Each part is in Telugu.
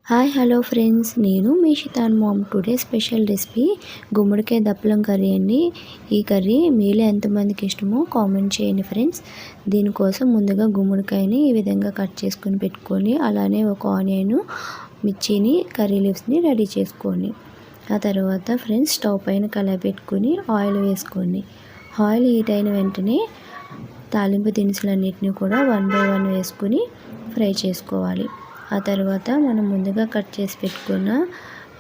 హాయ్ హలో ఫ్రెండ్స్, నేను మీ షితాన్ మామ్. టుడే స్పెషల్ రెసిపీ గుమ్మడికాయ దప్పలం కర్రీ అండి. ఈ కర్రీ మీలో ఎంతమందికి ఇష్టమో కామెంట్ చేయండి ఫ్రెండ్స్. దీనికోసం ముందుగా గుమ్మడికాయని ఈ విధంగా కట్ చేసుకొని పెట్టుకొని, అలానే ఒక ఆనియన్, మిర్చిని, కర్రీ లీవ్స్ని రెడీ చేసుకోండి. ఆ తర్వాత ఫ్రెండ్స్ స్టవ్ పైన కళాయి పెట్టుకొని ఆయిల్ వేసుకోండి. ఆయిల్ హీట్ అయిన వెంటనే తాలింపు దినుసులన్నిటిని కూడా 1 by 1 వేసుకొని ఫ్రై చేసుకోవాలి. ఆ తర్వాత మనం ముందుగా కట్ చేసి పెట్టుకున్న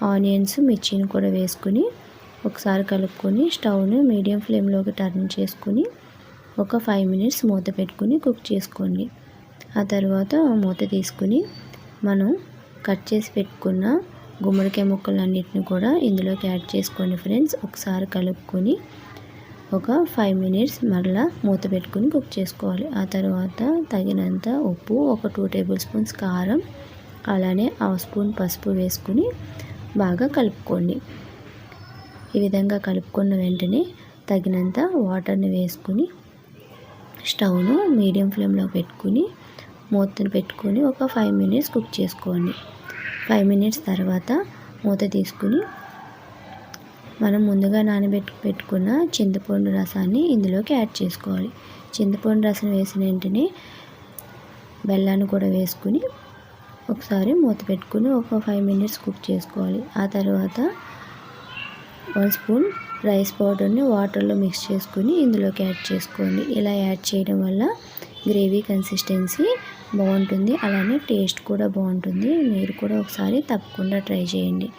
ఆనియన్స్, మిర్చిని కూడా వేసుకుని ఒకసారి కలుపుకొని స్టవ్ని మీడియం ఫ్లేమ్లోకి టర్న్ చేసుకుని ఒక 5 minutes మూత పెట్టుకుని కుక్ చేసుకోండి. ఆ తర్వాత మూత తీసుకుని మనం కట్ చేసి పెట్టుకున్న గుమ్మడికాయ ముక్కలన్నిటిని కూడా ఇందులోకి యాడ్ చేసుకోండి ఫ్రెండ్స్. ఒకసారి కలుపుకొని ఒక 5 minutes మరలా మూత పెట్టుకుని కుక్ చేసుకోవాలి. ఆ తర్వాత తగినంత ఉప్పు, ఒక 2 tablespoons కారం, అలానే 1/2 స్పూన్ పసుపు వేసుకుని బాగా కలుపుకోండి. ఈ విధంగా కలుపుకున్న వెంటనే తగినంత వాటర్ని వేసుకుని స్టవ్ను మీడియం ఫ్లేమ్లో పెట్టుకుని మూతను పెట్టుకుని ఒక 5 minutes కుక్ చేసుకోండి. 5 minutes తర్వాత మూత తీసుకుని మనం ముందుగా పెట్టుకున్న చింతపండు రసాన్ని ఇందులోకి యాడ్ చేసుకోవాలి. చింతపండు రసం వేసిన వెంటనే బెల్లాన్ని కూడా వేసుకుని ఒకసారి మూత పెట్టుకుని ఒక 5 minutes కుక్ చేసుకోవాలి. ఆ తర్వాత 1 స్పూన్ రైస్ పౌడర్ని వాటర్లో మిక్స్ చేసుకుని ఇందులోకి యాడ్ చేసుకోండి. ఇలా యాడ్ చేయడం వల్ల గ్రేవీ కన్సిస్టెన్సీ బాగుంటుంది, అలానే టేస్ట్ కూడా బాగుంటుంది. మీరు కూడా ఒకసారి తప్పకుండా ట్రై చేయండి.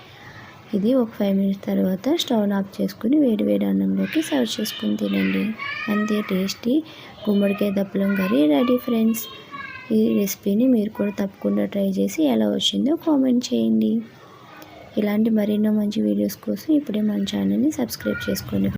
ఇది ఒక 5 minutes తర్వాత స్టవ్ ఆఫ్ చేసుకుని వేడి అన్నంలోకి సర్వ్ చేసుకుని తినండి. అంతే, టేస్టీ గుమ్మడికాయ దప్పలం కర్రీ రెడీ ఫ్రెండ్స్. ఈ రెసిపీని మీరు కూడా తప్పకుండా ట్రై చేసి ఎలా వచ్చిందో కామెంట్ చేయండి. ఇలాంటి మరెన్నో మంచి వీడియోస్ కోసం ఇప్పుడే మన ఛానల్ని సబ్స్క్రైబ్ చేసుకోండి.